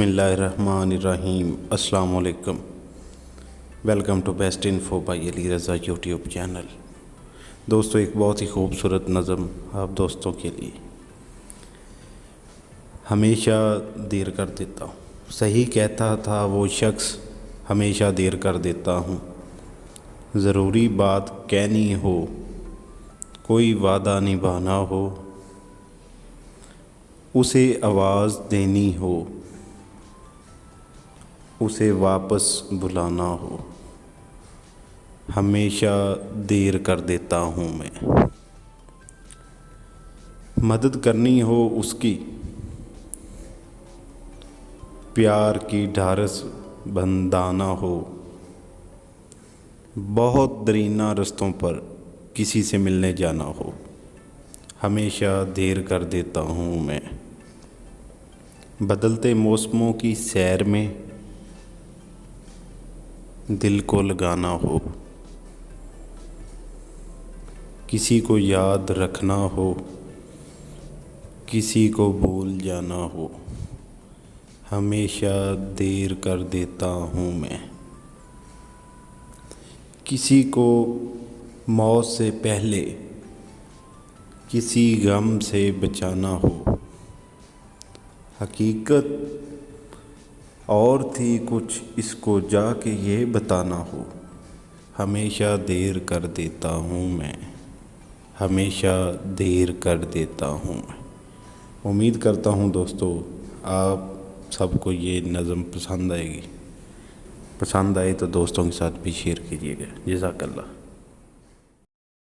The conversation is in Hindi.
बिस्मिल्लाहिर्रहमानिर्रहीम। अस्सलाम वालेकुम। Welcome to best info by Ali Raza YouTube channel. दोस्तों, एक बहुत ही खूबसूरत नज़म आप दोस्तों के लिए। हमेशा देर कर देता हूँ, सही कहता था वो शख्स, हमेशा देर कर देता हूँ। ज़रूरी बात कहनी हो, कोई वादा निभाना हो, उसे आवाज़ देनी हो, उसे वापस बुलाना हो, हमेशा देर कर देता हूँ मैं। मदद करनी हो उसकी, प्यार की ढारस बंधाना हो, बहुत दरीना रस्तों पर किसी से मिलने जाना हो, हमेशा देर कर देता हूँ मैं। बदलते मौसमों की सैर में दिल को लगाना हो, किसी को याद रखना हो, किसी को भूल जाना हो, हमेशा देर कर देता हूँ मैं। किसी को मौत से पहले किसी गम से बचाना हो, हकीकत और थी कुछ इसको जाके ये बताना हो, हमेशा देर कर देता हूँ मैं, हमेशा देर कर देता हूँ मैं। उम्मीद करता हूँ दोस्तों आप सबको ये नज़म पसंद आएगी। पसंद आए तो दोस्तों के साथ भी शेयर कीजिएगा। जज़ाकल्लाह।